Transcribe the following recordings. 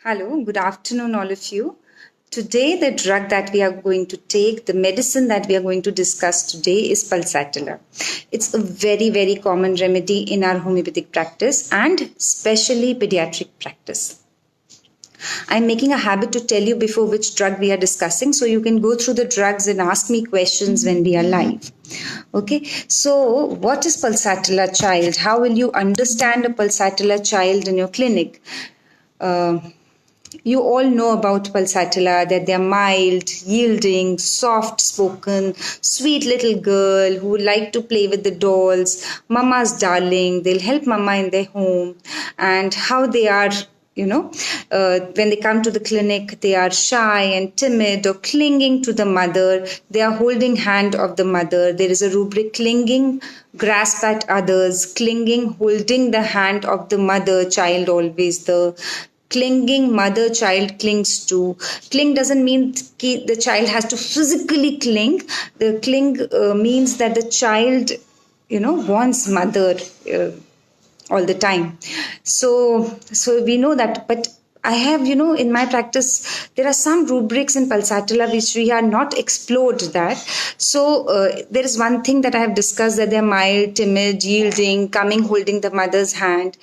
Hello, good afternoon, all of you. Today, the drug that we are going to take, the medicine that we are going to discuss today is Pulsatilla. It's a very, very common remedy in our homeopathic practice and especially pediatric practice. I'm making a habit to tell you before which drug we are discussing so you can go through the drugs and ask me questions when we are live. Okay, so what is Pulsatilla child? How will you understand a Pulsatilla child in your clinic? You all know about Pulsatilla, that they're mild, yielding, soft spoken, sweet little girl who like to play with the dolls, mama's darling, they'll help mama in their home, and how they are. When they come to the clinic, they are shy and timid or clinging to the mother. They are holding hand of the mother. There is a rubric: clinging, grasp at others, clinging, holding the hand of the mother, child always the clinging, mother child clings to. Cling doesn't mean the child has to physically cling. The cling means that the child wants mother all the time. So we know that, but I have, in my practice, there are some rubrics in Pulsatilla which we are not explored that. So there is one thing that I have discussed, that they're mild, timid, yielding, coming, holding the mother's hand.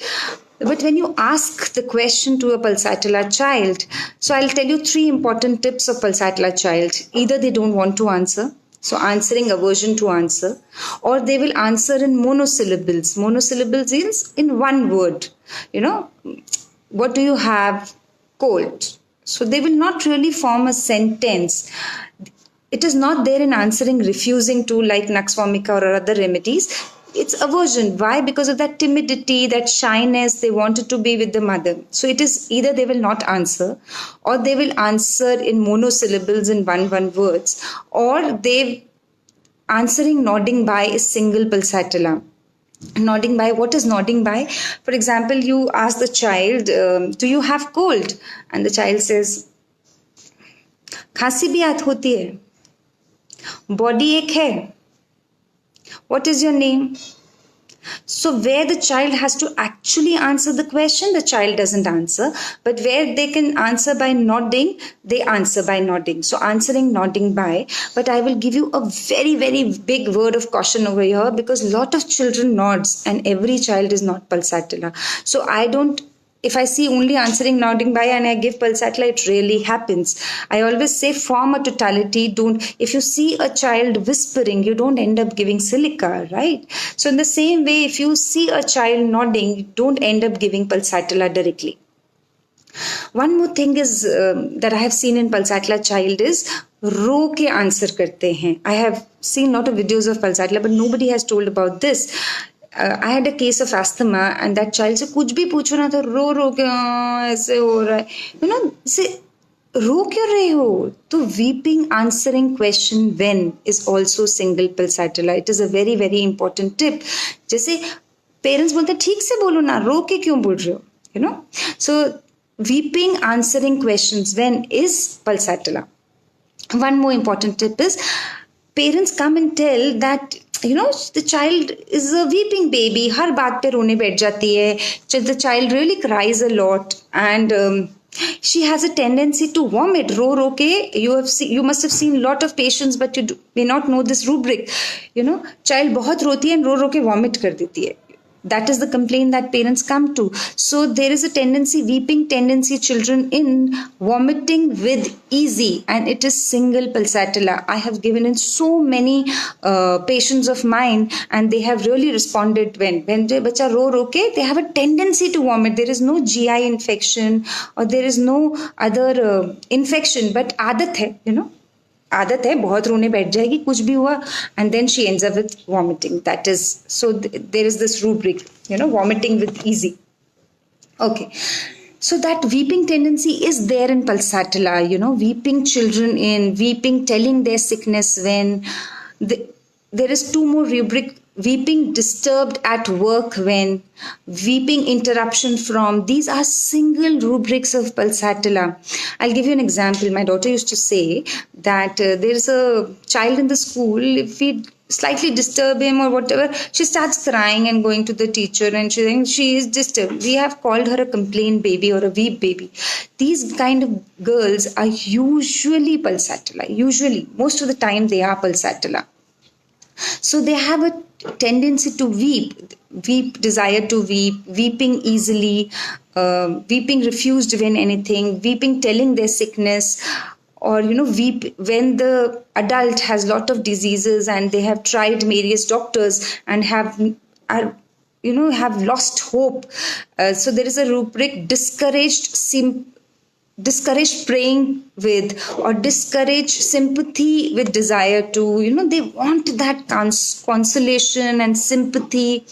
But when you ask the question to a Pulsatilla child, so I'll tell you 3 important tips of Pulsatilla child. Either they don't want to answer, so answering aversion to answer, or they will answer in monosyllables. Monosyllables is in one word. What do you have? Cold. So they will not really form a sentence. It is not there in answering, refusing to, like Nux vomica or other remedies. It's aversion. Why? Because of that timidity, that shyness. They wanted to be with the mother. So it is either they will not answer, or they will answer in monosyllables, in one words, or they answering nodding by is single Pulsatilla. Nodding by, what is nodding by? For example, you ask the child, do you have cold? And the child says, खांसी भी आत होती है, body एक है, what is your name? So where the child has to actually answer the question, the child doesn't answer. But where they can answer by nodding, they answer by nodding. So answering, nodding by. But I will give you a very, very big word of caution over here, because a lot of children nods and every child is not Pulsatilla. So if I see only answering, nodding by and I give Pulsatilla, it really happens. I always say form a totality. If you see a child whispering, you don't end up giving silica, right? So in the same way, if you see a child nodding, you don't end up giving Pulsatilla directly. One more thing is that I have seen in Pulsatilla child is ro ke answer karte hain. I have seen a lot of videos of Pulsatilla, but nobody has told about this. I had a case of asthma, and that child से कुछ भी पूछो ना तो रो के ऐसे हो रहा है, से रो क्यों रहे हो? तो weeping, answering question when is also single Pulsatilla. It is a very, very important tip. जैसे parents बोलते ठीक से बोलो ना, रो के क्यों बोल रहे हो? So weeping, answering questions when is Pulsatilla. One more important tip is parents come and tell that the child is a weeping baby, har baat pe rone baith jati hai, the child really cries a lot, and she has a tendency to vomit. Ro ke, you must have seen a lot of patients, but you may not know this rubric. Child bahut roti hai and ro ke vomit kar deti hai. That is the complaint that parents come to. So there is a tendency, weeping tendency, children in vomiting with easy, and it is single Pulsatilla. I have given in so many patients of mine, and they have really responded when the bacha ro ke, they have a tendency to vomit. There is no GI infection or there is no other infection, but आदत है, आदत है, बहुत रोने बैठ जाएगी, कुछ भी हुआ, and then she ends up with vomiting. That is, so there is this rubric, vomiting with easy. Okay, so that weeping tendency is there in Pulsatilla, weeping children in, weeping telling their sickness when. There is 2 more rubric: weeping disturbed at work when, weeping interruption from. These are single rubrics of Pulsatilla. I'll give you an example. My daughter used to say that there is a child in the school, if we slightly disturb him or whatever, she starts crying and going to the teacher and she thinks she is disturbed. We have called her a complaint baby or a weep baby. These kind of girls are usually pulsatilla. Usually, most of the time they are pulsatilla. So they have a tendency to weep, desire to weep, weeping easily, weeping refused when anything, weeping telling their sickness, or weep when the adult has lot of diseases and they have tried various doctors and are have lost hope. So there is a rubric: discouraged praying with, or discourage sympathy with desire to, they want that consolation and sympathy.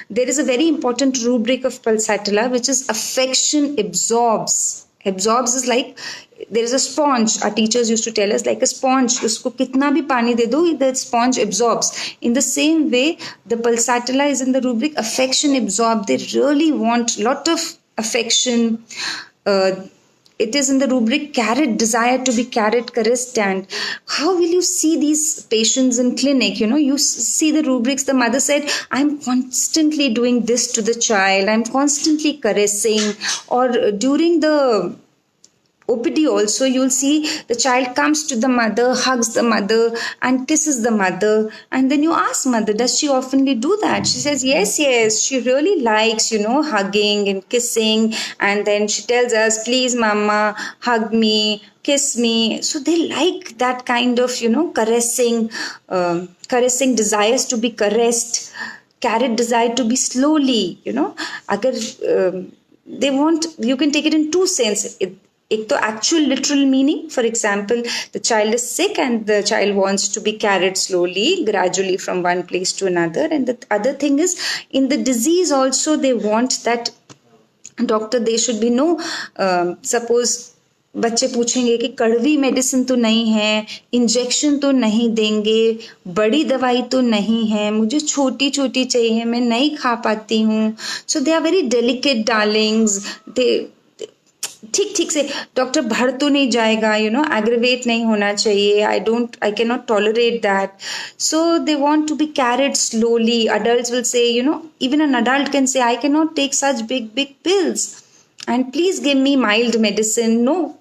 There is a very important rubric of pulsatilla, which is affection absorbs is like there is a sponge. Our teachers used to tell us, like a sponge, usko kitna bhi pani de do, the sponge absorbs. In the same way, the pulsatilla is in the rubric affection absorb. They really want lot of affection. It is in the rubric carried, desire to be carried, caressed. And how will you see these patients in clinic? You see the rubrics. The mother said, I'm constantly doing this to the child, I'm constantly caressing. Or during the OPD also, you'll see the child comes to the mother, hugs the mother and kisses the mother. And then you ask mother, does she oftenly do that? She says, yes, she really likes, hugging and kissing. And then she tells us, please mama, hug me, kiss me. So they like that kind of, caressing, desires to be caressed, carried, desire to be slowly, agar, they want, you can take it in two sense. एक तो actual literal meaning, for example, the child is sick and the child wants to be carried slowly, gradually from one place to another. And the other thing is, in the disease also, they want that doctor, they should be suppose बच्चे पूछेंगे कि कड़वी medicine तो नहीं है, injection तो नहीं देंगे, बड़ी दवाई तो नहीं है, मुझे छोटी छोटी चाहिए, मैं नहीं खा पाती हूँ. So they are very delicate darlings. They ठीक से डॉक्टर भर तो नहीं जाएगा, एग्रीवेट नहीं होना चाहिए, I cannot tolerate that. So they want to be carried slowly. Adults will say, even an adult can say, I cannot take such big pills, and please give me mild medicine. No,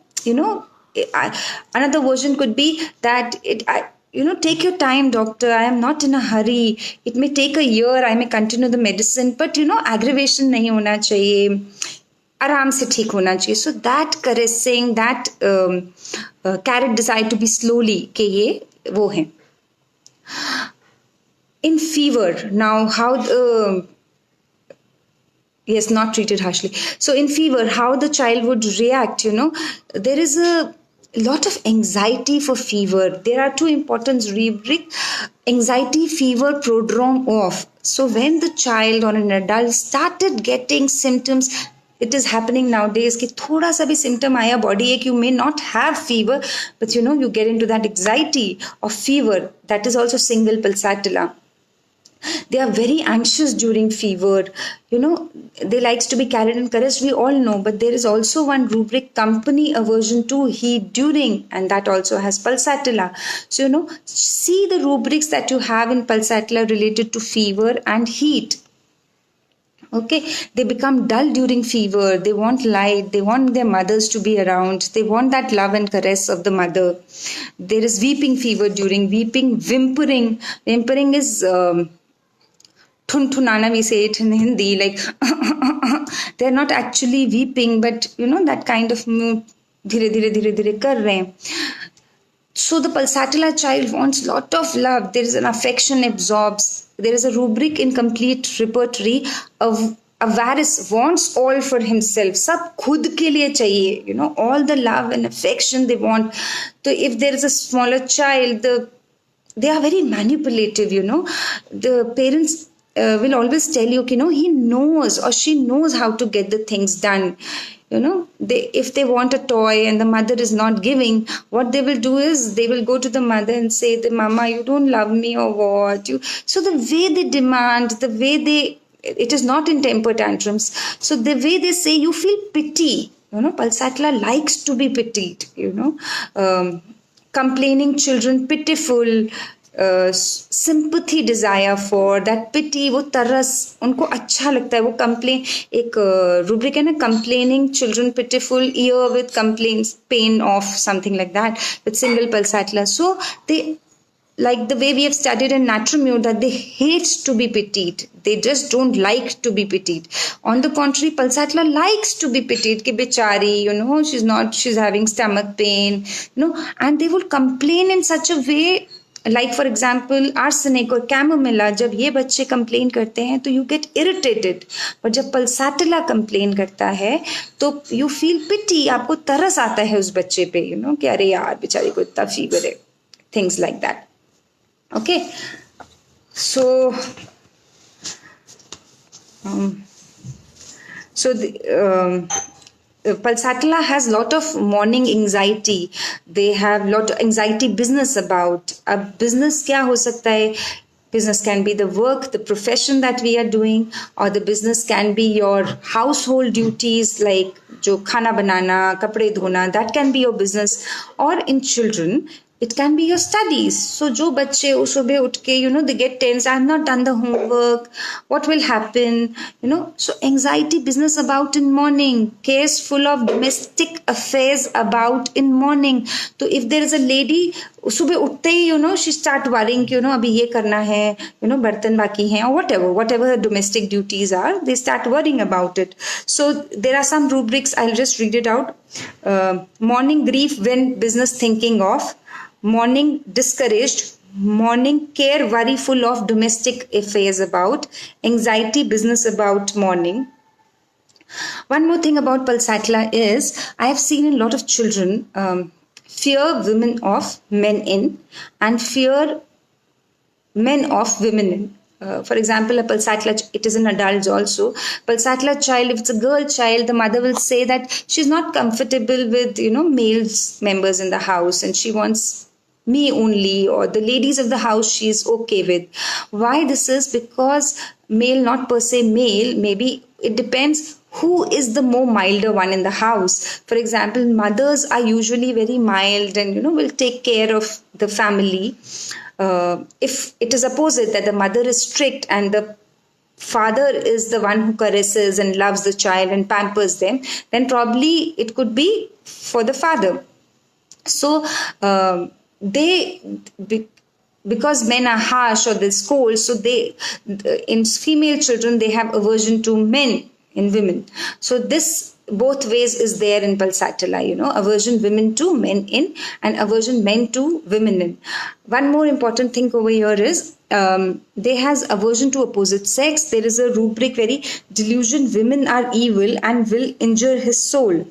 another version could be that take your time, doctor, I am not in a hurry, it may take a year, I may continue the medicine, but aggravation nahi hona chahiye, आराम से ठीक होना चाहिए. So that caressing, that carried desire to be slowly, के ये वो है. In fever, now how yes, not treated harshly. So in fever, how the child would react, there is a lot of anxiety for fever. There are two important rubric: anxiety, fever, prodrome of. So when the child or an adult started getting symptoms, it is happening nowadays कि थोड़ा सा भी symptom आया body ache, you may not have fever, but you get into that anxiety of fever. That is also single pulsatilla. They are very anxious during fever. They likes to be carried and caressed, we all know. But there is also one rubric: company aversion to heat during, and that also has pulsatilla. So see the rubrics that you have in pulsatilla related to fever and heat. Okay, they become dull during fever, they want light, they want their mothers to be around, they want that love and caress of the mother. There is weeping fever during weeping. Whimpering is thunthunana, we say it in Hindi, like they're not actually weeping, but that kind of mood, dhire dhire kar rahe hain. So the pulsatilla child wants lot of love. There is an affection absorbs. There is a rubric in complete repertory of avarice, wants all for himself. Sab khud ke liye chahiye, all the love and affection they want. So if there is a smaller child, they are very manipulative, The parents will always tell you, he knows or she knows how to get the things done. If they want a toy and the mother is not giving, what they will do is they will go to the mother and say, the mama, you don't love me or what. So the way they demand, it is not in temper tantrums. So the way they say, you feel pity. Pulsatilla likes to be pitied. Complaining children, pitiful. sympathy desire for that pity, वो तरस उनको अच्छा लगता है, वो complain, एक rubric है ना, complaining children pitiful ear with complaints pain of something like that with single pulsatilla. So they, like the way we have studied in Natramute, that they hate to be pitied. They just don't like to be pitied. On the contrary, Pulsatilla likes to be pitied. Ki bichari, she's having stomach pain, and they will complain in such a way. Like for example, arsenic or chamomilla, जब ये बच्चे complain करते हैं तो you get irritated. पर जब Pulsatilla complain करता है तो you feel pity, आपको तरस आता है उस बच्चे पे, कि अरे यार बेचारी को इतना fever है. Things like that. Okay, so Pulsatilla has lot of morning anxiety. They have lot of anxiety business about. A business क्या हो सकता है? Business can be the work, the profession that we are doing, or the business can be your household duties like जो खाना बनाना, कपड़े धोना, that can be your business. Or in children, it can be your studies. So जो बच्चे सुबह उठ के, they get tense, I have not done the homework, what will happen, so anxiety business about in morning, cares full of domestic affairs about in morning. So if there is a lady सुबह उठते ही she start worrying कि अभी ये करना है, बर्तन बाकी हैं, or whatever her domestic duties are, they start worrying about it. So there are some rubrics, I'll just read it out. Morning grief when business thinking of, morning discouraged, morning care worry full of domestic affairs about, anxiety business about morning. One more thing about Pulsatilla is I have seen a lot of children fear women of men in and fear men of women in. For example, a Pulsatilla, it is an adult also. Pulsatilla child, if it's a girl child, the mother will say that she's not comfortable with, males members in the house and she wants me only, or the ladies of the house she is okay with. Why this is? Because male, not per se male, maybe it depends who is the more milder one in the house. For example, mothers are usually very mild and will take care of the family. If it is opposite, that the mother is strict and the father is the one who caresses and loves the child and pampers them, then probably it could be for the father. So because men are harsh or they scold, so they, in female children, they have aversion to men in women. So this both ways is there in Pulsatilla, aversion women to men in and aversion men to women in. One more important thing over here is they has aversion to opposite sex. There is a rubric very delusion women are evil and will injure his soul.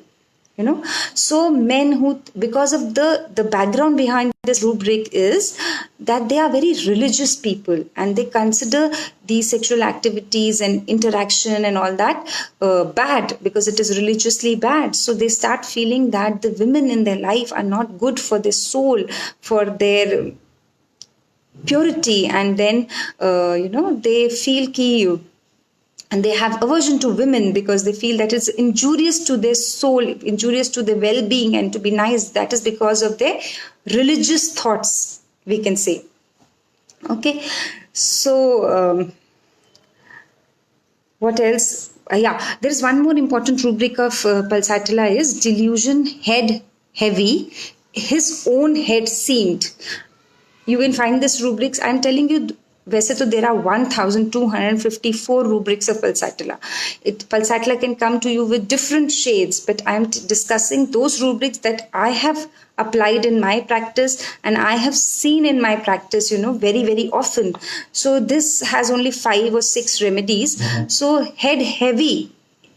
So men who, because of the background behind this rubric is that they are very religious people and they consider these sexual activities and interaction and all that bad because it is religiously bad. So they start feeling that the women in their life are not good for their soul, for their purity, and then they feel ki, and they have aversion to women because they feel that it's injurious to their soul, injurious to their well-being, and to be nice, that is because of their religious thoughts, we can say. Okay, so what else? There is one more important rubric of Pulsatilla is delusion, head heavy, his own head seemed. You will find this rubrics, I'm telling you, वैसे तो there are 1254 rubrics of Pulsatilla. Pulsatilla can come to you with different shades, but I am discussing those rubrics that I have applied in my practice and I have seen in my practice, very, very often. So this has only 5 or 6 remedies. So head heavy,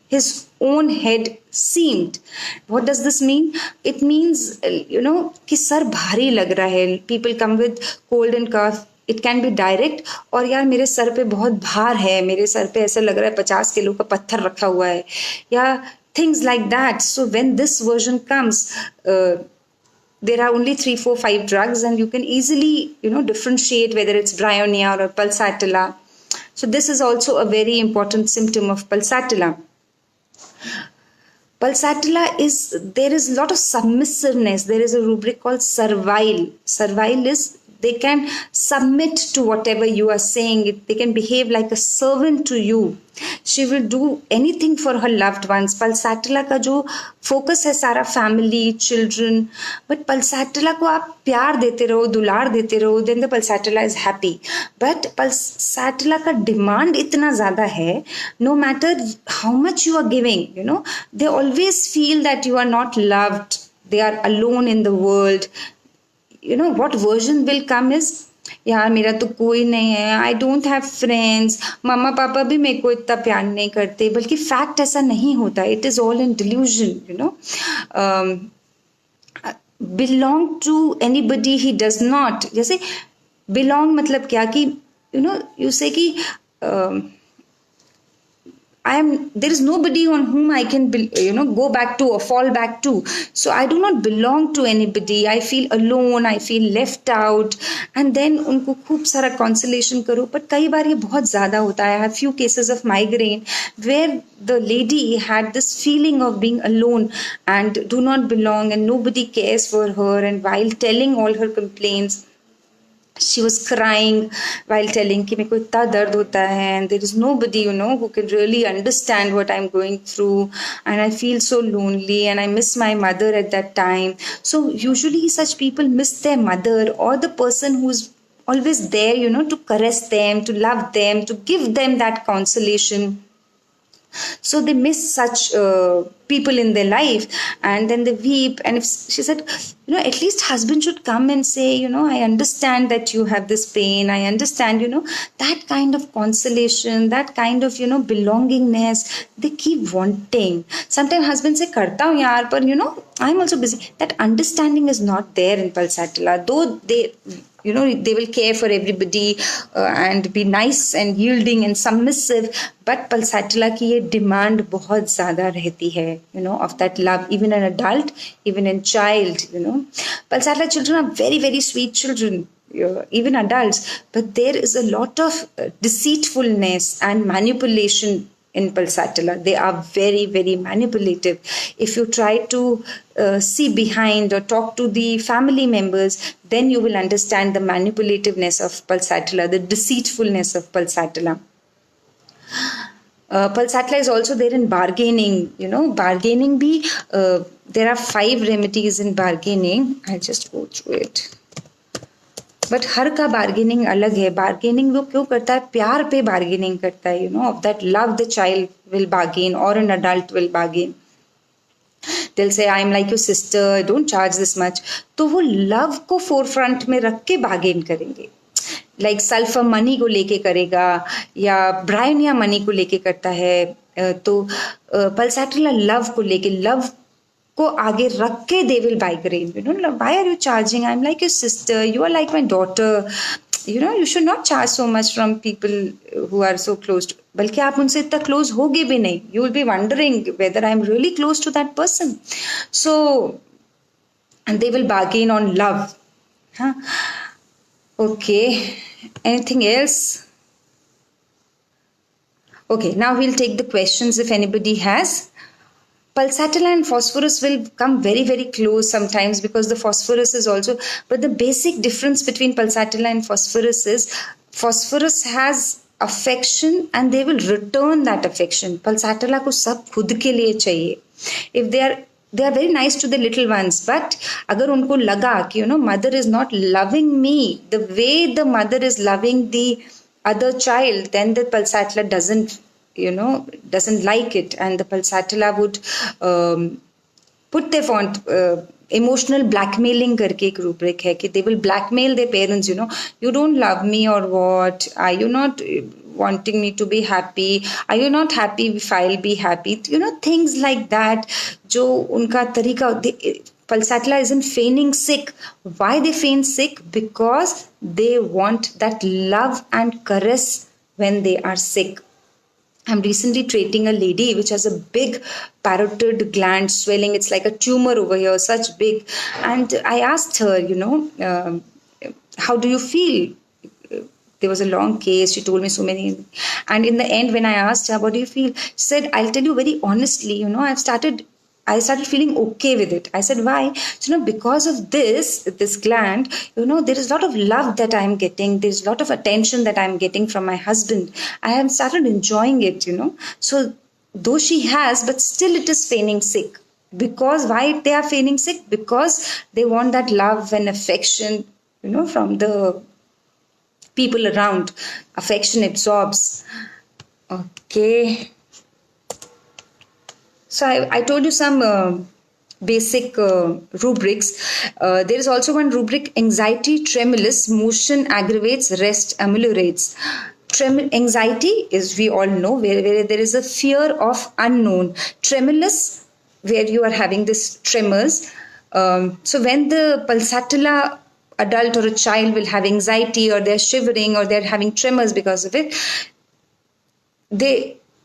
his own head seemed. What does this mean? It means, कि sir भारी लग रहा है. People come with cold and cough. It can be direct, और यार मेरे sir पे बहुत भार है, मेरे सर पे ऐसा लग रहा है 50 किलो का पत्थर रखा हुआ है, या things like that. So when this version comes, there are only 3, 4, 5 drugs and you can easily, differentiate whether it's bryonia or Pulsatilla. So this is also a very important symptom of Pulsatilla. Pulsatilla is, there is a lot of submissiveness. There is a rubric called servile. Servile is They can submit to whatever you are saying. They can behave like a servant to you. She will do anything for her loved ones. Pulsatilla का जो focus है सारा family, children. But Pulsatilla को आप प्यार देते रहो, दुलार देते रहो, then the Pulsatilla is happy. But Pulsatilla का demand इतना ज़्यादा है, no matter how much you are giving, they always feel that you are not loved. They are alone in the world. What version will come is, यार मेरा तो कोई नहीं है, आई डोंट हैव फ्रेंड्स, मम्मा पापा भी मेरे को इतना प्यार नहीं करते. बल्कि फैक्ट ऐसा नहीं होता. It is all in delusion. Belong to anybody he does not. जैसे बिलोंग मतलब क्या कि यू से कि there is nobody on whom I can go back to or fall back to. So I do not belong to anybody. I feel alone, I feel left out. And then उनको खूब सारा consolation करो. But कई बार ये बहुत ज़्यादा होता है. I have few cases of migraine where the lady had this feeling of being alone and do not belong, and nobody cares for her. And while telling all her complaints, she was crying while telling कि मेरे को इतना दर्द होता है, and there is nobody who can really understand what I'm going through, and I feel so lonely, and I miss my mother at that time. So usually such people miss their mother or the person who's always there to caress them, to love them, to give them that consolation. So they miss such people in their life, and then they weep. And if she said, at least husband should come and say, I understand that you have this pain, I understand, that kind of consolation, that kind of belongingness they keep wanting. Sometimes husband say karta hu yaar, but I'm also busy. That understanding is not there in Pulsatilla. Though they will care for everybody and be nice and yielding and submissive, but Pulsatilla की ये demand बहुत ज़्यादा रहती है, of that love, even in adult, even in child. Pulsatilla children are very, very sweet children, even adults, but there is a lot of deceitfulness and manipulation in Pulsatilla. They are very, very manipulative. If you try to see behind or talk to the family members, then you will understand the manipulativeness of Pulsatilla, the deceitfulness of Pulsatilla. Pulsatilla is also there in bargaining. Bargaining bhi, there are 5 remedies in bargaining. I'll just go through it. But हर का bargaining अलग है. Bargaining वो क्यों करता है? प्यार पे बार्गेनिंग करता है. Of that love the child will bargain और an adult will bargain. They'll say, I am like your sister, don't charge this much. तो वो लव को फोरफ्रंट में रख के बार्गेन करेंगे. लाइक सल्फर मनी को लेके करेगा, या ब्रायन या मनी को लेके करता है. तो पल्सैटिला लव को लेके, लव को आगे रख के they will bargain. Why are you charging? I'm like your sister, you are like my daughter. You should not charge so much from people who are so close to. बल्कि आप उनसे इतना close होगे भी नहीं. You will be wondering whether I'm really close to that person. So, and they will bargain on love. Okay. Anything else? Okay, now we'll take the questions if anybody has. Pulsatilla and phosphorus will come very, very close sometimes because the phosphorus is also, but the basic difference between Pulsatilla and phosphorus is phosphorus has affection and they will return that affection. Pulsatilla को सब खुद के लिए चाहिए. If they are very nice to the little ones, but अगर उनको लगा कि mother is not loving me the way the mother is loving the other child, then the Pulsatilla doesn't like it, and the Pulsatilla would put their font emotional blackmailing करके एक rubric है कि they will blackmail their parents. You don't love me or what? Are you not wanting me to be happy? Are you not happy if I'll be happy? Things like that. जो उनका तरीका. Pulsatilla isn't feigning sick. Why they feign sick? Because they want that love and caress when they are sick. I'm recently treating a lady which has a big parotid gland swelling. It's like a tumor over here, such big. And I asked her, how do you feel? There was a long case. She told me so many. And in the end, when I asked her, what do you feel? She said, I'll tell you very honestly, I started feeling okay with it. I said, why? So, because of this gland, there is a lot of love that I'm getting. There's a lot of attention that I'm getting from my husband. I have started enjoying it. So, though she has, but still it is feigning sick. Because why they are feigning sick? Because they want that love and affection, from the people around. Affection absorbs. Okay. So I told you some basic rubrics. There is also one rubric: anxiety, tremulous, motion aggravates, rest ameliorates. Anxiety is, we all know, where there is a fear of unknown. Tremulous, where you are having this tremors. So when the pulsatilla adult or a child will have anxiety, or they're shivering, or they're having tremors because of it,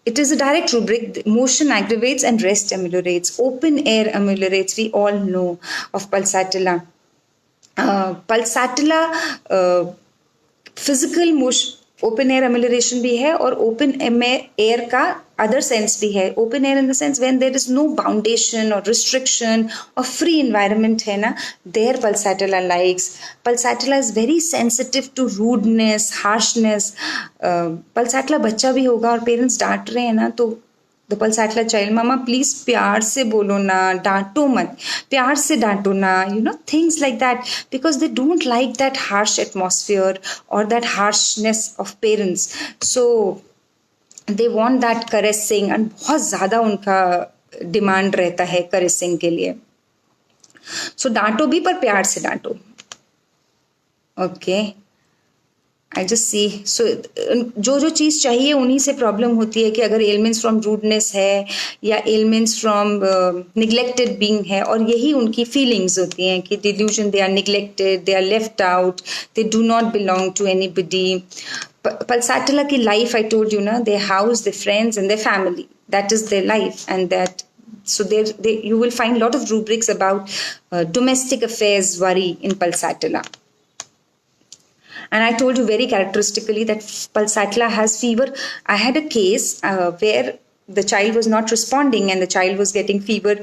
it is a direct rubric. Motion aggravates and rest ameliorates. Open air ameliorates. We all know of pulsatilla. Pulsatilla physical motion, open air amelioration भी है और open air का other sense भी है. Open air in the sense when there is no boundation और restriction और free environment है ना, there pulsatilla likes. Pulsatilla is very sensitive to rudeness, harshness. Pulsatilla बच्चा भी होगा और पेरेंट्स डांट रहे हैं ना, तो द पल्सैटिला चाइल्ड, मामा प्लीज प्यार से बोलो ना, डांटो मत, प्यार से डांटो ना, things like that, because they don't like that harsh atmosphere और that harshness of parents. So they want that caressing, and बहुत ज़्यादा उनका डिमांड रहता है करेसिंग के लिए. सो डांटो भी, पर प्यार से डांटो. Okay, I just see. सो जो चीज़ चाहिए उन्हीं से प्रॉब्लम होती है, कि अगर एलिमेंट्स फ्रॉम रूडनेस है या एलिमेंट्स फ्रॉम निगलेक्टेड बीइंग है, और यही उनकी फीलिंग्स होती हैं कि delusion, they are neglected, they are left out, they do not belong to anybody. Pulsatilla की लाइफ, आई टोल्ड यू ना, their house, their friends and their family, that is their life. And that, so you will find a lot of rubrics about domestic affairs worry in pulsatilla. And I told you very characteristically that pulsatilla has fever. I had a case where the child was not responding and the child was getting fever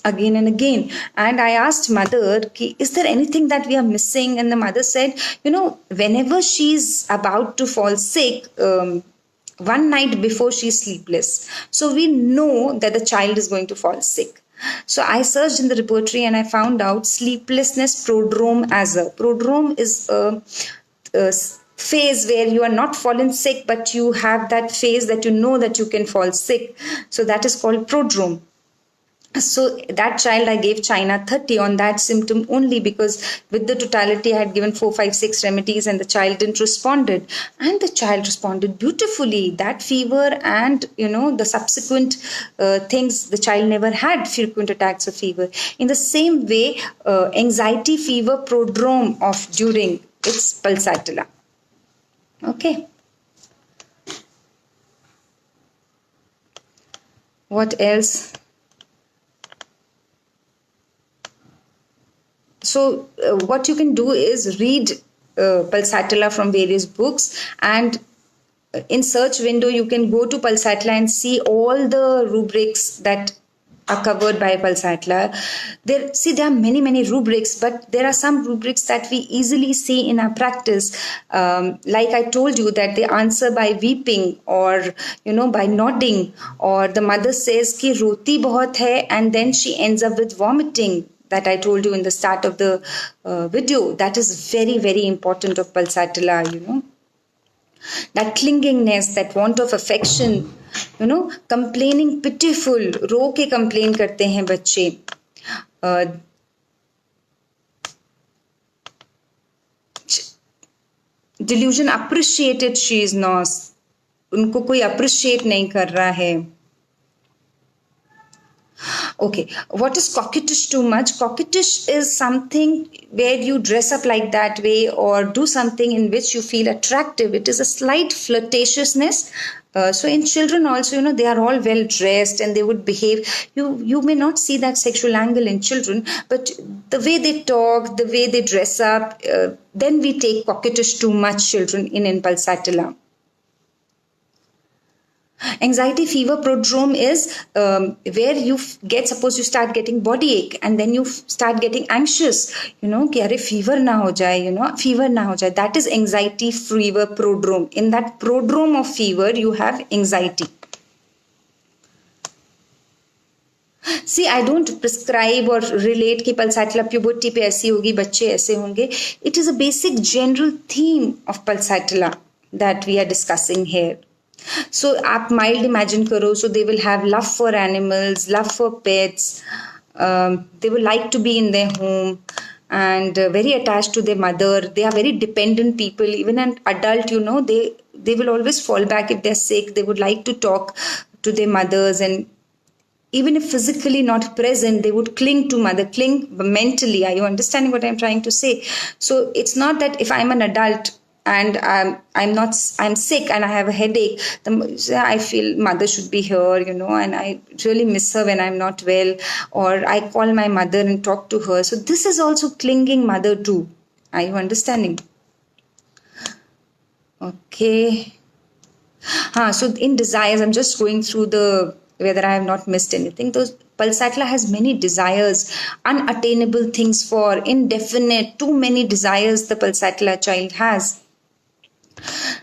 again and again. And I asked mother, is there anything that we are missing? And the mother said, whenever she's about to fall sick, one night before she's sleepless. So we know that the child is going to fall sick. So I searched in the repertory and I found out sleeplessness prodrome as a. Prodrome is a phase where you are not fallen sick, but you have that phase that you know that you can fall sick. So that is called prodrome. So that child, I gave China 30 on that symptom only, because with the totality I had given 4, 5, 6 remedies and the child didn't responded. And the child responded beautifully. That fever and the subsequent things, the child never had frequent attacks of fever. In the same way, anxiety fever prodrome of during, it's pulsatilla. Okay. What else? So what you can do is read pulsatilla from various books, and in search window you can go to pulsatilla and see all the rubrics that are covered by pulsatilla. There are many rubrics, but there are some rubrics that we easily see in our practice. Like I told you, that they answer by weeping, or by nodding, or the mother says ki roti bahut hai, and then she ends up with vomiting. That I told you in the start of the video. That is very important of pulsatilla. That clingingness, that want of affection, complaining, pitiful, ro ke complain karte hain bacche. Delusion, appreciated she is not, unko koi appreciate nahi kar raha hai. Okay, what is coquettish too much? Coquettish is something where you dress up like that way, or do something in which you feel attractive. It is a slight flirtatiousness. So in children also, they are all well dressed and they would behave. You may not see that sexual angle in children, but the way they talk, the way they dress up, then we take coquettish too much children in pulsatilla. Anxiety fever prodrome is where suppose you start getting body ache and then you start getting anxious, कि अरे fever ना हो जाए, fever ना हो जाए. That is anxiety fever prodrome. In that prodrome of fever, you have anxiety. See, I don't prescribe or relate कि pulsatilla puberty पे ऐसी होगी, बच्चे ऐसे होंगे. It is a basic general theme of pulsatilla that we are discussing here. So आप mild imagine करो, so they will have love for animals, love for pets, they will like to be in their home and very attached to their mother. They are very dependent people. Even an adult, they will always fall back if they're sick. They would like to talk to their mothers, and even if physically not present, they would cling to mother, cling mentally. Are you understanding what I'm trying to say? So it's not that if I'm an adult and I'm sick and I have a headache, I feel mother should be here, and I really miss her when I'm not well, or I call my mother and talk to her. So this is also clinging mother too. Are you understanding? Okay. So in desires, I'm just going through whether I have not missed anything. Those Pulsatilla has many desires, unattainable things for, indefinite, too many desires the Pulsatilla child has.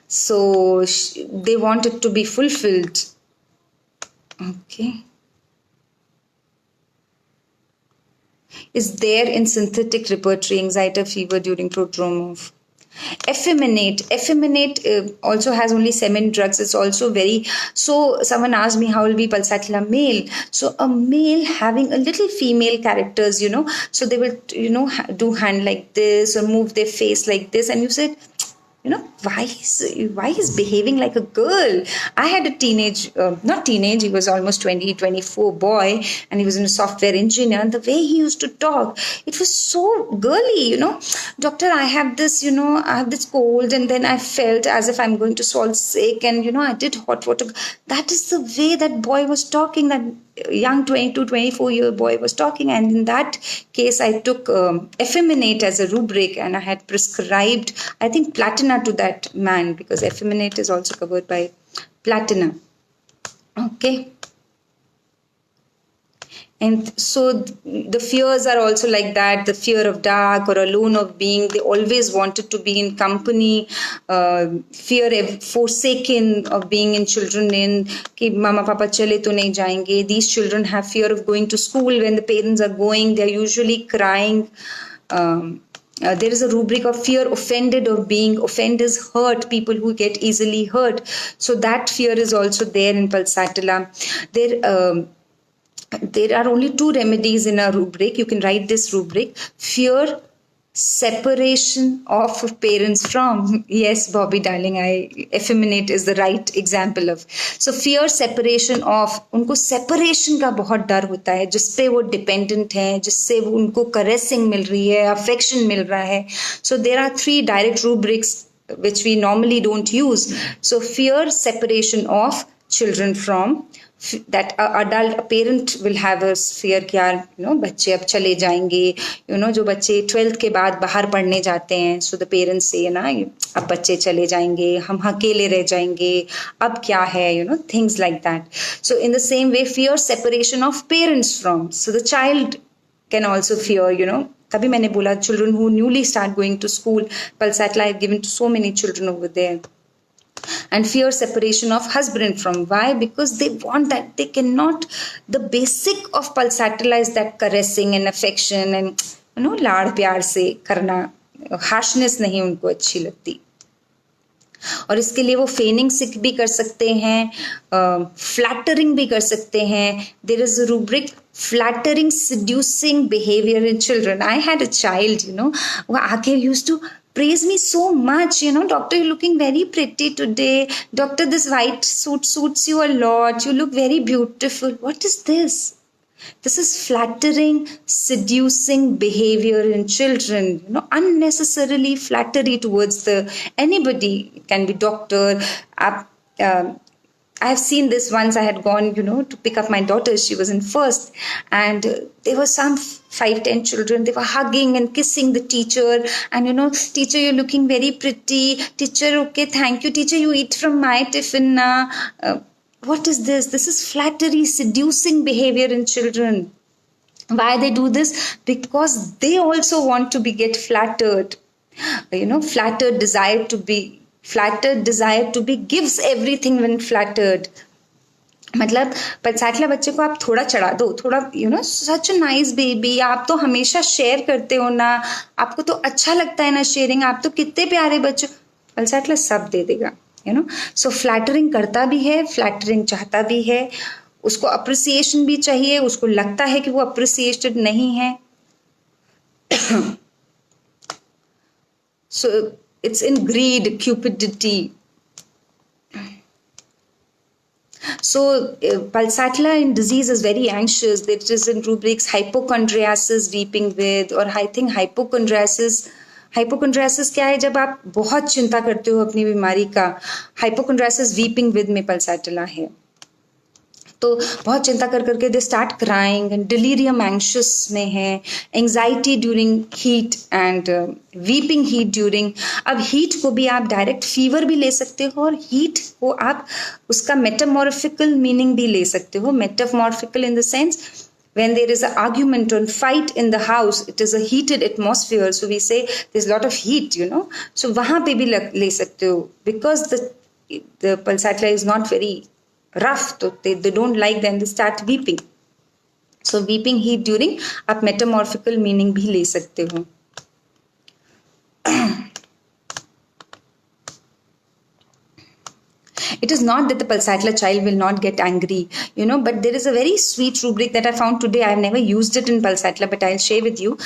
So they want it to be fulfilled. Okay. Is there in synthetic repertory anxiety fever during prodrome of effeminate also has only semen drugs. It's also very, so someone asked me how will be pulsatilla male. So a male having a little female characters, so they will do hand like this or move their face like this, and you said, why he's behaving like a girl. I had a not teenage, he was almost 20, 24 boy, and he was in a software engineer, and the way he used to talk, it was so girly, doctor, I have this, I have this cold, and then I felt as if I'm going to fall sick, and I did hot water. That is the way that boy was talking, that young 22, 24-year boy was talking. And in that case, I took effeminate as a rubric, and I had prescribed, I think, platina to that man, because effeminate is also covered by platina. Okay. And so the fears are also like that, the fear of dark or alone of being. They always wanted to be in company, fear forsaken of being in children in, कि mama papa chale to nahi jayenge. These children have fear of going to school. When the parents are going, they're usually crying. There is a rubric of fear offended of being. Offend is hurt, people who get easily hurt. So that fear is also there in Pulsatilla. There are only 2 remedies in a rubric. You can write this rubric. Fear separation of parents from. Yes, Bobby darling, effeminate is the right example of. So fear separation of. उनको separation का बहुत डर होता है, जिसपे वो dependent है, जिससे वो उनको caressing मिल रही है, affection मिल रहा है. So there are 3 direct rubrics which we normally don't use. So fear separation of children from. That adult, a parent will have a fear कि यार बच्चे अब चले जाएंगे, जो बच्चे 12th के बाद बाहर पढ़ने जाते हैं, so the parents say अब बच्चे चले जाएंगे, हम अकेले रह जाएंगे, अब क्या है, things like that. So in the same way, fear separation of parents from. So the child can also fear, तभी मैंने बोला children who newly start going to school, Pulsatilla I've given to so many children over there. And fear separation of husband from. Why? Because they want that. They cannot. The basic of Pulsatilla is that caressing and affection and लाड़ प्यार से करना. Harshness नहीं उनको अच्छी लगती. और इसके लिए वो फेनिंग सिक भी कर सकते हैं, फ्लैटरिंग भी कर सकते हैं. There is a rubric flattering seducing behavior in children. I had a child, वो आके used to praise me so much, doctor, you're looking very pretty today, doctor, this white suit suits you a lot, you look very beautiful. What is this? This is flattering, seducing behavior in children, unnecessarily flattery towards anybody. It can be doctor. I have seen this once. I had gone, to pick up my daughter. She was in first, and there were some 5-10 children. They were hugging and kissing the teacher, and teacher, you're looking very pretty. Teacher, okay, thank you. Teacher, you eat from my tiffin now. What is this? This is flattery, seducing behavior in children. Why they do this? Because they also want to be get flattered. Flattered, desire to be gives everything when flattered. मतलब पलसाटला बच्चे को आप थोड़ा चढ़ा दो, थोड़ा such nice baby, आप तो हमेशा शेयर करते हो ना, आपको तो अच्छा लगता है ना शेयरिंग, आप तो कितने प्यारे बच्चे, पलसाटला सब दे देगा. सो फ्लैटरिंग करता भी है, फ्लैटरिंग चाहता भी है, उसको अप्रिसिएशन भी चाहिए, उसको लगता है कि वो अप्रिसिएटेड नहीं है. So it's in greed, cupidity. So Pulsatilla in disease is very anxious. That is in rubrics hypochondriasis, weeping with, or I think hypochondriasis क्या है? जब आप बहुत चिंता करते हो अपनी बीमारी का. hypochondriasis weeping with में Pulsatilla है. तो बहुत चिंता कर करके they start crying and delirium anxious में है, anxiety during heat and weeping heat during. अब हीट को भी आप डायरेक्ट फीवर भी ले सकते हो और हीट को आप उसका मेटामॉर्फिकल मीनिंग भी ले सकते हो. Metamorphical in the sense when there is an argument or fight in the house, it is a heated atmosphere, so we say there's a lot of heat, so वहाँ पे भी ले सकते हो, because the Pulsatilla is not very rough, so they don't like them, they start weeping. So weeping heat during आप metamorphical meaning भी ले सकते हो. It is not that the Pulsatilla child will not get angry, but there is a very sweet rubric that I found today. I have never used it in Pulsatilla, but I'll share with you.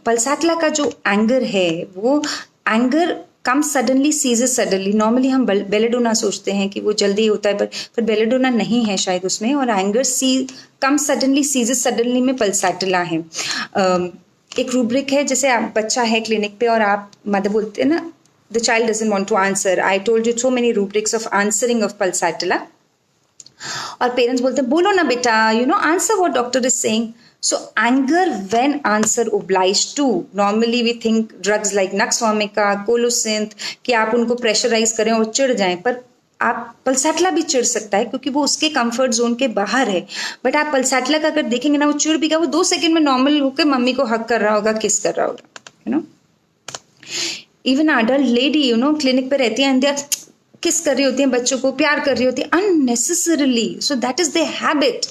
Pulsatilla का जो anger है, वो anger comes suddenly, ceases suddenly. Normally हम belladonna सोचते हैं कि वो जल्दी होता है, पर belladonna नहीं है शायद उसमें, और anger comes suddenly, ceases suddenly में Pulsatilla है. एक rubric है, जैसे आप बच्चा है क्लिनिक पे और आप मदर बोलते हैं ना, the child doesn't want to answer. I told you so many rubrics of answering of Pulsatilla. और पेरेंट्स बोलते हैं बोलो ना बेटा, answer what doctor is saying. So anger when answer obliged to. Normally we think drugs like Nux vomica, Colocynth, कि आप उनको pressurise करें और चिढ़ जाएं, पर आप Pulsatilla भी चिढ़ सकता है क्योंकि वो उसके कंफर्ट जोन के बाहर है. बट आप Pulsatilla का अगर देखेंगे ना, वो चिढ़ भी गया, वो 2 सेकंड में नॉर्मल होकर मम्मी को हक कर रहा होगा, किस कर रहा होगा. इवन अडल्ट लेडी क्लिनिक पे रहती है एंड दे आर किस कर रही होती हैं, बच्चों को प्यार कर रही होती है unnecessarily. So that is the habit.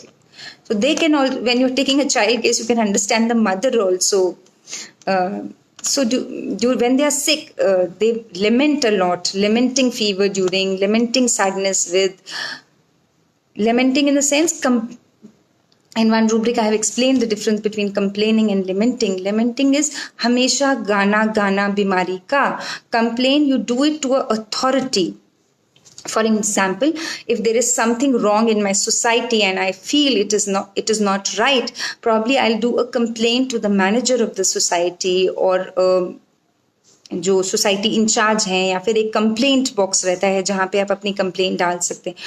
So they can all, when you're taking a child case, you can understand the mother also. So when they are sick, they lament a lot, lamenting fever during, lamenting sadness with, lamenting in the sense, in one rubric I have explained the difference between complaining and lamenting. Lamenting is हमेशा गाना गाना बीमारी का. Complain, you do it to an authority. For example, if there is something wrong in my society and I feel it is not right, probably I'll do a complaint to the manager of the society or जो society in charge हैं, या फिर एक complaint box रहता है जहाँ पे आप अपनी कंप्लेंट डाल सकते हैं.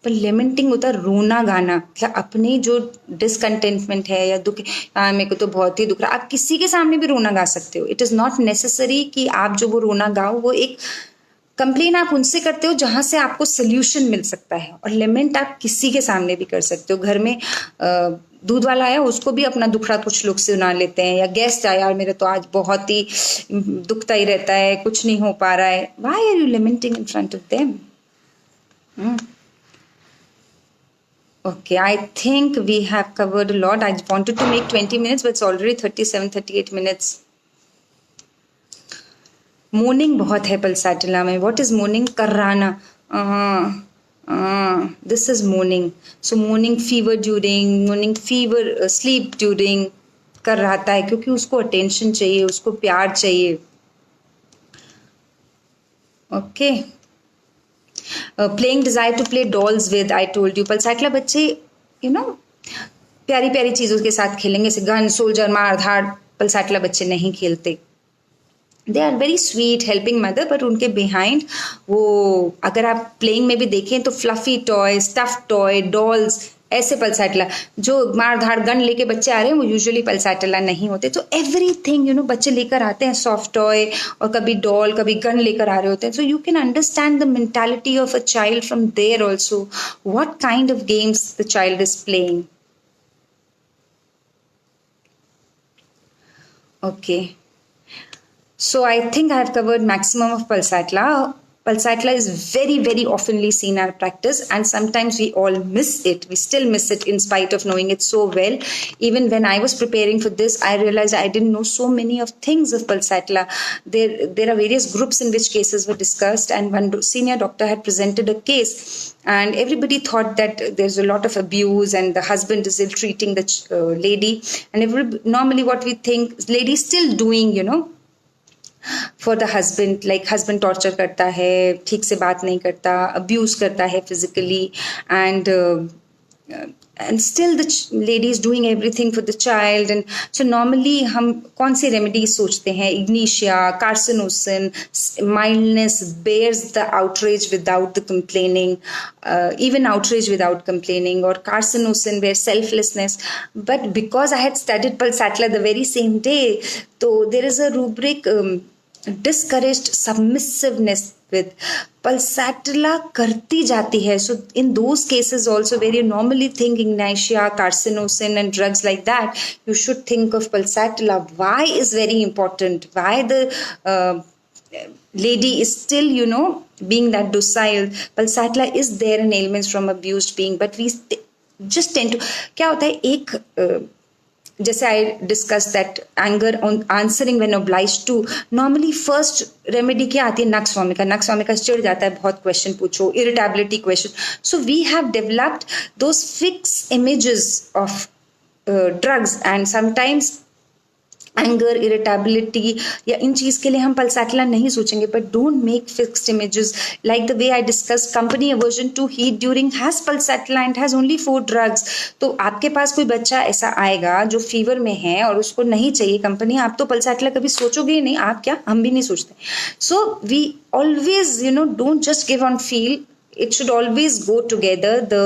पर लेमेंटिंग होता है रोना गाना, मतलब अपने जो डिसकंटेंटमेंट है या दुख, मेरे को तो बहुत ही दुख रहा, आप किसी के सामने भी रोना गा सकते हो. इट इज़ नॉट नेसेसरी कि आप जो वो रोना गाओ, वो एक कंप्लेन आप उनसे करते हो जहां से आपको सोल्यूशन मिल सकता है. और लेमेंट आप किसी के सामने भी कर सकते हो. घर में दूध वाला आया, उसको भी अपना दुखड़ा कुछ लोग सुना लेते हैं, या गेस्ट आया और मेरा तो आज बहुत ही दुखता ही रहता है, कुछ नहीं हो पा रहा है. Why are you lamenting in front of them? Okay, I think we have covered a lot. I wanted to make 20 minutes, but it's already 37-38 minutes. Mourning बहुत है Pulsatilla में. What is mourning? कर्राना. This is mourning. So mourning fever during, mourning fever sleep during कर रहता है क्योंकि उसको attention चाहिए, उसको प्यार चाहिए. Okay. Playing desire to play dolls with, I told you. Pulsatilla बच्चे प्यारी प्यारी चीज़ों के साथ खेलेंगे, जैसे गन, सोल्जर, मार धाड़. Pulsatilla बच्चे नहीं खेलते. They are very sweet, helping mother, but उनके बिहाइंड वो, अगर आप प्लेइंग में भी देखें तो fluffy toy, stuff toy, dolls, ऐसे पल्सैटिला, जो मार धाड़ गन लेके बच्चे आ रहे हैं वो यूजुअली पल्सैटिला नहीं होते. तो एवरीथिंग बच्चे लेकर आते हैं, सॉफ्ट टॉय और कभी डॉल कभी गन लेकर आ रहे होते हैं. So you can understand the mentality of a child from there also, what kind of games the child is playing. Okay. So I think I have covered maximum of pulsatilla. Pulsatilla is very, very oftenly seen in our practice, and sometimes we all miss it. We still miss it in spite of knowing it so well. Even when I was preparing for this, I realized I didn't know so many of things of pulsatilla. There are various groups in which cases were discussed, and one senior doctor had presented a case, and everybody thought that there's a lot of abuse and the husband is ill-treating the lady. And normally what we think, lady still doing, for the husband, like husband torture करता है, ठीक से बात नहीं करता, abuse करता है physically, and still the lady is doing everything for the child. And so normally हम कौन सी रेमेडीज सोचते हैं? Ignatia, carcinosin, mildness bears the outrage without the complaining, even outrage without complaining, or carcinosin where selflessness. But because I had studied pulsatilla the very same day, so there is a rubric, discouraged submissiveness with pulsatilla karti jati hai. So in those cases also where you normally think ignitia, carcinosin and drugs like that, you should think of pulsatilla. Why is very important, why the lady is still being that docile. Pulsatilla is there in ailments from abused being, but we just tend to, क्या होता है, एक जैसे I discuss that anger on answering when obliged to, normally first remedy क्या आती है? नक्स वामिका चिढ़ जाता है, बहुत क्वेश्चन पूछो, irritability question. So we have developed those fix images of drugs, and sometimes anger, irritability या इन चीज के लिए हम पल्सैटिला नहीं सोचेंगे. But don't make fixed images like the way I discuss company aversion to heat during has pulsatilla and has only 4 drugs. तो आपके पास कोई बच्चा ऐसा आएगा जो फीवर में है और उसको नहीं चाहिए कंपनी, आप तो पल्सैटिला कभी सोचोगे ही नहीं. आप क्या, हम भी नहीं सोचते. So we always don't just give on feel. It should always go together, the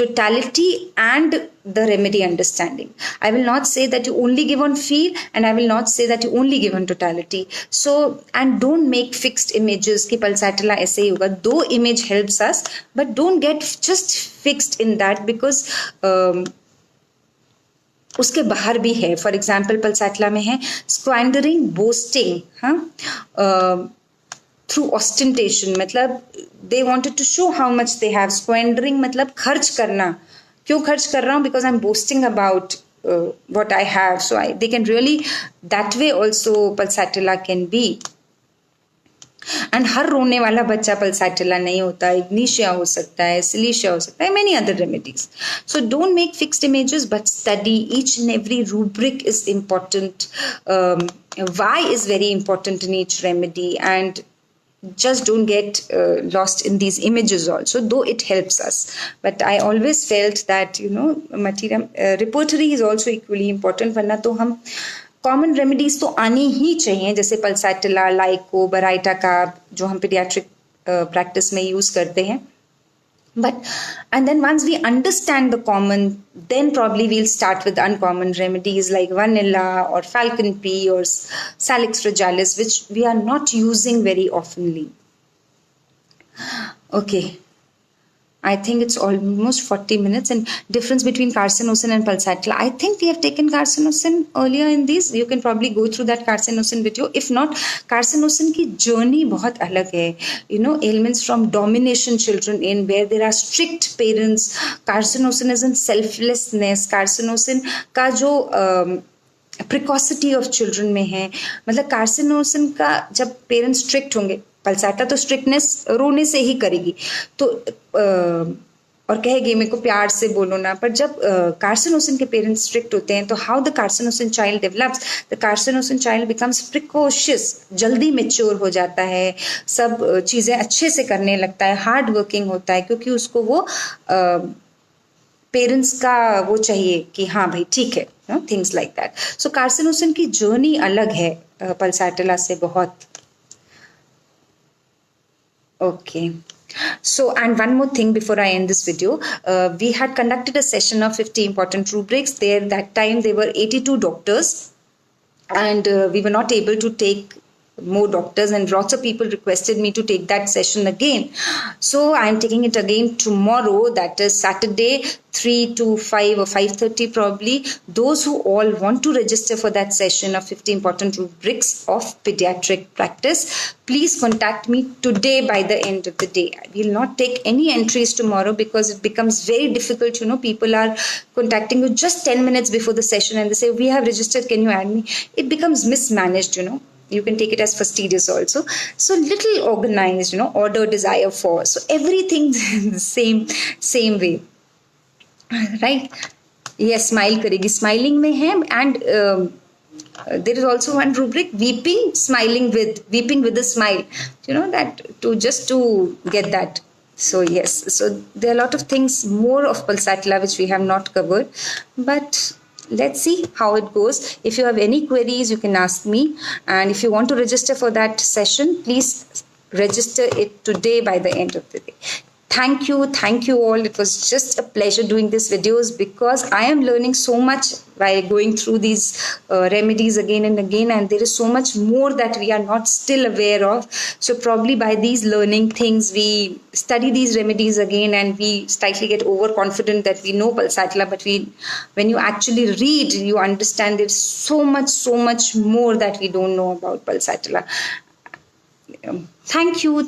totality and the remedy understanding. I will not say that you only give on feel, and I will not say that you only give on totality. So, and don't make fixed images कि pulsatilla ऐसे ही होगा. Though image helps us, but don't get just fixed in that, because उसके बाहर भी है. For example pulsatilla में है squandering, boasting, हाँ, थ्रू ऑस्टेंटेशन, मतलब they wanted to show how much they have. Squandering मतलब खर्च करना. क्यों खर्च कर रहा हूँ? Because I am boasting about what I have. So they can really, that way also pulsatilla can be. And हर रोने वाला बच्चा पल्सैटिला नहीं होता. इग्निशिया हो सकता है, सिलिशिया हो सकता है, many other remedies. So don't make fixed images, but study. Each and every rubric is important. Why is very important in each remedy, and just don't get lost in these images also, though it helps us. But I always felt that material repertory is also equally important. वरना तो हम common remedies तो आनी ही चाहिए, जैसे पल्सैटिला, लाइको, Baryta का, जो हम पीडियाट्रिक प्रैक्टिस में यूज करते हैं. But and then once we understand the common, then probably we'll start with uncommon remedies like vanilla or falcon pea or salix fragilis, which we are not using very oftenly. Okay, I think it's almost 40 minutes. And difference between carcinosin and pulsatilla, I think we have taken carcinosin earlier in these. You can probably go through that carcinosin video. If not, carcinosin की journey बहुत अलग है. Ailments from domination children in where there are strict parents. Carcinosin is in selflessness. Carcinosin का जो precocity of children में है, मतलब carcinosin का जब parents strict होंगे, पल्सैटिला तो स्ट्रिक्टनेस रोने से ही करेगी, तो और कहेगी मेरे को प्यार से बोलो ना. पर जब कार्सिनोसिन के पेरेंट्स स्ट्रिक्ट होते हैं, तो how the carcinosin child develops, the carcinosin child becomes precocious, जल्दी मेच्योर हो जाता है, सब चीज़ें अच्छे से करने लगता है, हार्ड वर्किंग होता है, क्योंकि उसको वो पेरेंट्स का वो चाहिए कि हाँ भाई ठीक है, things like that. So carcinosin की जर्नी अलग है पल्सैटिला से बहुत. Okay, So, and one more thing before I end this video, we had conducted a session of 50 important rubrics. There, that time there were 82 doctors, and we were not able to take more doctors, and lots of people requested me to take that session again. So I'm taking it again tomorrow, that is Saturday, 3 to 5 or 5:30 probably. Those who all want to register for that session of 50 important rubrics of pediatric practice, please contact me today by the end of the day. I will not take any entries tomorrow because it becomes very difficult. People are contacting you just 10 minutes before the session and they say, we have registered, can you add me? It becomes mismanaged. You can take it as fastidious also. So little organized, order, desire for. So everything the same way. Right? Yes, smile karegi. Smiling mein hai, and there is also one rubric, weeping, weeping with a smile. That to get that. So yes, so there are a lot of things more of Pulsatilla which we have not covered, but let's see how it goes. If you have any queries, you can ask me, and if you want to register for that session, please register it today by the end of the day. Thank you all. It was just a pleasure doing these videos because I am learning so much by going through these remedies again and again, and there is so much more that we are not still aware of. So probably by these learning things, we study these remedies again and we slightly get overconfident that we know Pulsatilla, but when you actually read, you understand there's so much more that we don't know about Pulsatilla. Thank you.